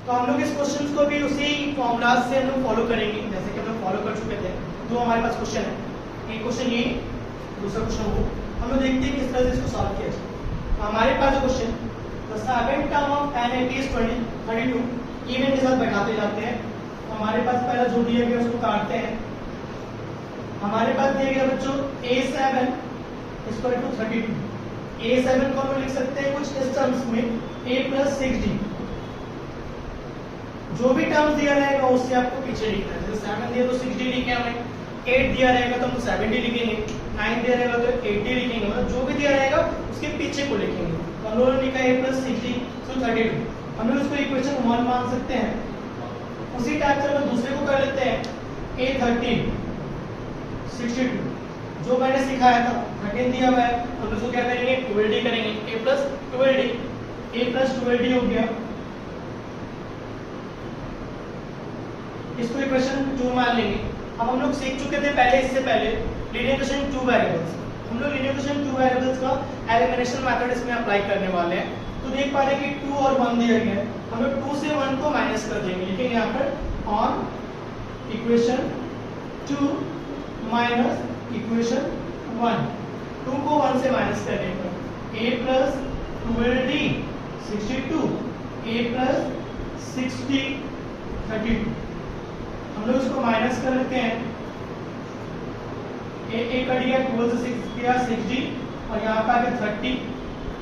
तो हम लोग इस क्वेश्चन को भी उसी फॉर्मूला से हम लोग फॉलो करेंगे जैसे कि हम लोग फॉलो कर चुके थे। तो हमारे पास क्वेश्चन है, एक क्वेश्चन ये, दूसरा क्वेश्चन वो, हम लोग देखते हैं किस तरह से इसको सॉल्व किया जाए। तो हमारे पास जो question, the second term of n 80 is 32 even के साथ बैठाते जाते हैं। तो हमारे पास पहला जो दिया गया उसको काटते हैं। हमारे पास दिया गया बच्चों a7 is equal to 32। a7 को हम लिख सकते हैं कुछ इस टर्म्स में a plus 6d। जो भी टर्म्स दिया रहेगा उससे आपको पीछे लिखना है। जैसे 7 दिया तो 6d लिखे हमें, 8 दिया रहेगा तो हम 7d लिखेंगे, 9 दिया रहेगा तो 8d लिखेंगे, मतलब जो भी दिया रहेगा उसके पीछे को लिखेंगे। तो हम लोगों ने लिखा a plus 6d so 32। हम लोग इसको इक्वेशन 1 मान सकते हैं। उसी टाइप से हम दूसरे को कर लेते हैं a13 62। जो मैंने सिखाया था 13 दिया हुआ है, हम इसको क्या करेंगे 12d करेंगे, a plus 12d हो गया। इसको इक्वेशन 2 मान लेंगे। अब हम लोग सीख चुके थे पहले, इससे पहले लीनियर इक्वेशन 2 वेरिएबल्स। हम लोग लीनियर इक्वेशन 2 वेरिएबल्स का एलिमिनेशन मेथड इसमें अप्लाई करने वाले हैं। तो देख पा रहे हैं कि 2 और 1 दिया गया है, हम लोग 2 से 1 को माइनस कर देंगे, लिखेंगे यहाँ पर ऑन इक्वेशन 2 माइनस इक्वेशन 1। 2 को 1 से माइनस करने पर a plus 12d 62 a plus 60 32। हम लोग इसको माइनस कर लेते हैं। a कट गया, 12 से 6 किया 6d और यहाँ पे आ गया 30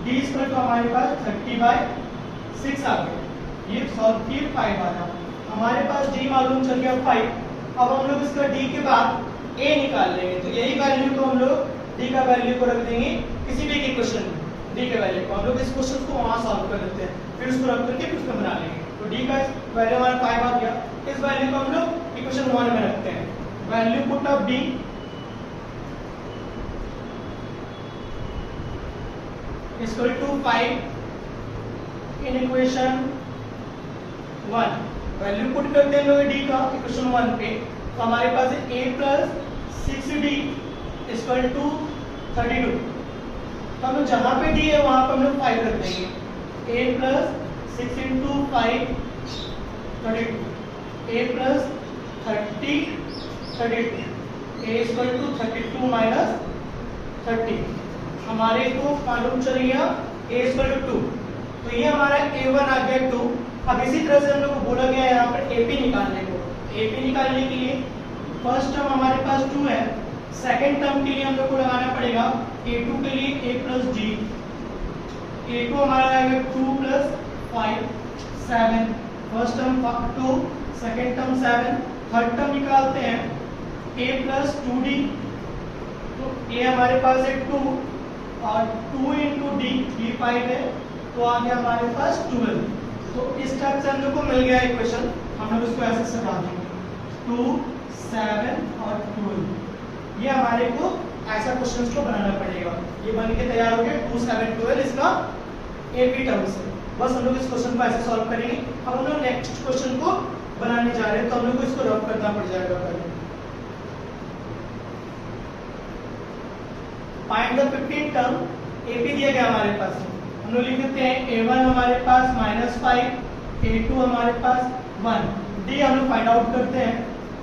d स्क्वायर, तो हमारे पास 30/6 आ गया। ये सॉल्व किए 5 आ गया। हमारे पास d मालूम चल गया 5। अब हम लोग इसका d के बाद a निकाल लेंगे। तो यही वैल्यू को हम लोग d का वैल्यू को रख देंगे किसी भी इक्वेशन में। d के वैल्यू को हम लोग इस क्वेश्चन को वहां सॉल्व कर लेते हैं, फिर उसको रख करके फिर उसको बना लेंगे। तो d का वैल्यू हमारा 5 आ गया। इस वैल्यू को हम लोग इक्वेशन 1 में रखते हैं। Value put off d is equal to 5 in equation 1। Value put करते हैं लोग d का इक्वेशन 1 पे। तो हमारे पास है a plus 6d is equal to 32। तो हम लोग जहां पे d है वहां पर हम लोग 5 रख देंगे। a plus 6 into 5 32, a plus 30 32, a is equal to 32 minus 30। हमारे को मालूम चल गया a is equal to 2। तो ये हमारा a1 आ गया 2। अब इसी तरह से हम लोग को बोला गया है यहाँ पर ap निकालने को। ap निकालने के लिए फर्स्ट टर्म हमारे पास 2 है, सेकंड टर्म के लिए हम लोग को लगाना पड़ेगा a2 के लिए a plus d। a2 हमारा आएगा 2 plus 5 7। First term 2, second term 7, third term निकालते हैं a plus 2d। तो a हमारे पास है 2 और 2 into d, d 5 है, तो आ गया हमारे पास 12। तो इस टाइप से हम लोग को मिल गया इक्वेशन। हम लोग इसको ऐसे सटा देंगे 2 7 और 12। ये हमारे को ऐसा क्वेश्चन को बनाना पड़ेगा। ये बन के तैयार हो गया 2 7 12 इसका AP टर्म से। बस हम लोग इस क्वेश्चन को ऐसे सॉल्व करेंगे। अब हम लोग नेक्स्ट क्वेश्चन को बनाने जा रहे हैं, तो हम लोग को इसको रफ करना पड़ जाएगा पहले। Find the 15th term. AP दिया गया हमारे पास, हम लोग लिख देते हैं a1 हमारे पास -5, a2 हमारे पास 1, d हम लोग फाइंड आउट करते हैं।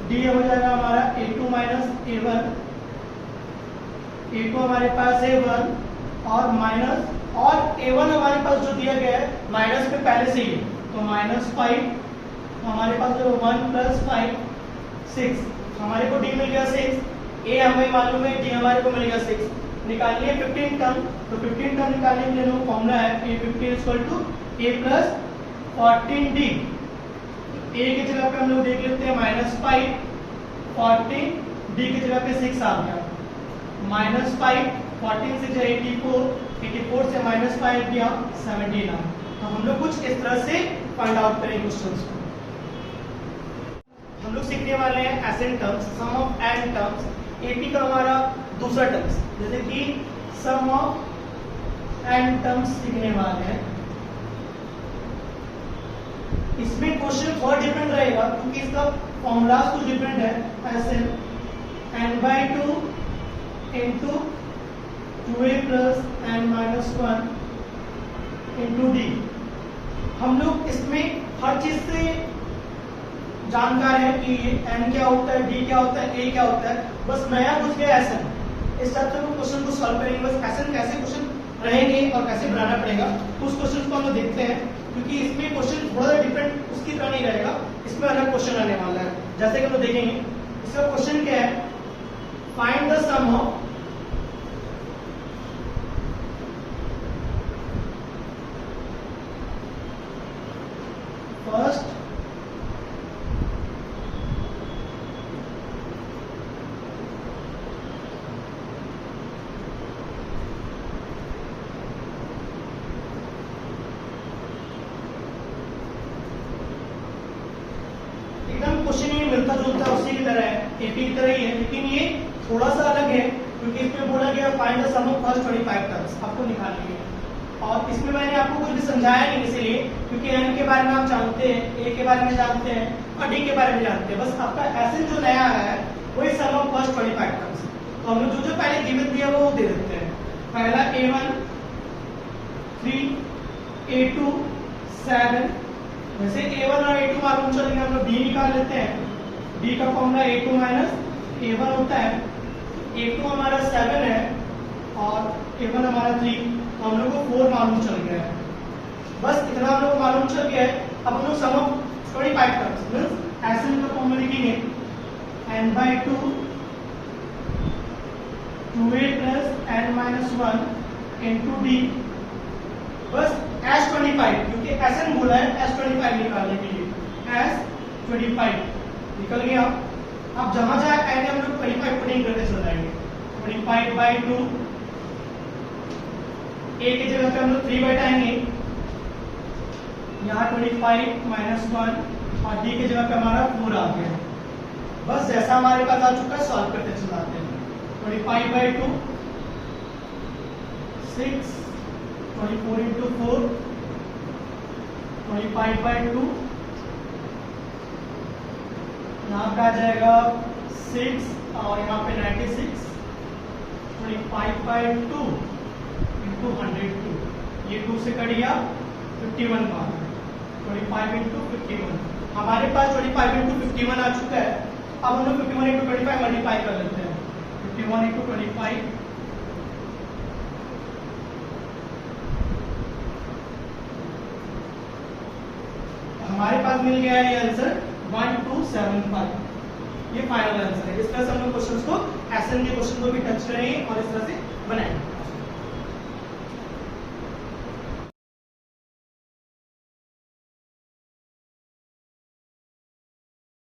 d हो जाएगा हमारा a2 minus a1, a2 हमारे पास है 1 और माइनस, और a1 हमारे पास जो दिया गया है माइनस पे पहले से ही, तो -5, तो हमारे पास जो 1 + 5 6, हमारे को d मिल गया 6, a हमें मालूम है, d हमारे को मिल गया 6। निकालिए 15 टर्म। तो 15 टर्म निकालने के लिए फॉर्मूला है a15 = a plus 14d। a की जगह पे हम लोग देख लेते हैं -5, 14, d की जगह पे 6 आ गया। -5 14 से 84, 84 से -5 गया 17 आ। तो हम लोग कुछ इस तरह से फाइंड आउट करेंगे क्वेश्चंस को। हम लोग सीखने वाले हैं ascent terms, sum of n terms. AP का हमारा दूसरा टर्म्स, जैसे कि सम ऑफ एन टर्म्स सीखने वाले हैं। इसमें क्वेश्चन बहुत डिफरेंट रहेगा क्योंकि इसका फॉर्मूला कुछ डिफरेंट है। ऐसे n/2 into 2a plus n - 1 into d। हम लोग इसमें हर चीज से जानकार है कि एन क्या होता है, डी क्या होता है, ए क्या होता है, बस नया कुछ गया एस एन। इस चैप्टर में क्वेश्चन को सॉल्व करेंगे, बस एस एन कैसे क्वेश्चन रहेंगे और कैसे बनाना पड़ेगा तो उस क्वेश्चन को हम लोग देखते हैं, क्योंकि इसमें क्वेश्चन थोड़ा सा डिफरेंट उसकी तरह नहीं रहेगा, इसमें अलग क्वेश्चन आने वाला है। जैसे कि हम लोग देखेंगे इसका क्वेश्चन क्या है, find the sum of first एकदम क्वेश्चन ये मिलता जुलता उसी की तरह है, एपी की तरह ही है, लेकिन ये थोड़ा सा अलग है क्योंकि इसमें बोला गया find the sum of first 25 terms आपको निकालनी है। और इसमें मैंने आपको कुछ भी समझाया नहीं, इसीलिए क्योंकि एन के बारे में आप जानते हैं, ए के बारे में जानते हैं और डी के बारे में जानते हैं, बस आपका एसएन जो नया है वही सम ऑफ फर्स्ट 25 टर्म्स। तो हम लोग जो पहले गिवन दिया वो दे देते हैं। पहला a1 3 a2 7, वैसे a1 और a2 मालूम चल गया, हम लोग b निकाल लेते हैं। b का फॉर्मूला a2 माइनस a1 होता है, a2 हमारा 7 है और a1 हमारा 3, तो हम लोग को 4 मालूम चल गया है। बस इतना हम लोग को मालूम चल गया है। अब हम लोग सम ऑफ 25 टर्म्स मींस एसएन का फॉर्मूला लिखेंगे n/2 2a plus n-1 into d, बस S25 क्योंकि एसएन बोला है S25 निकालने के लिए, S25 निकल गया। अब जहां जहां n हम लोग 25 पुटिंग करते चल जाएंगे। 25/2 a की जगह पे हम लोग 3 बैठाएंगे, यहाँ 25 - 1 और d की जगह पे हमारा 4 आ गया। बस जैसा हमारे पास आ चुका है सॉल्व करते चल जाते हैं। 25/2 6 24 into 4 25/2 यहाँ पे आ जाएगा 6 और यहाँ पे 96 25/2 into 102, ये 2 से कट गया 51 बार 25 into 51। हमारे पास 25 into 51 आ चुका है। अब हम लोग 51 into 25 मल्टीप्लाई कर लेते हैं। 51 into 25 हमारे पास मिल गया है ये आंसर 1275। ये फाइनल आंसर है। इस तरह से हम लोग क्वेश्चंस को एसएन के क्वेश्चन को भी टच करेंगे और इस तरह से बनाएंगे।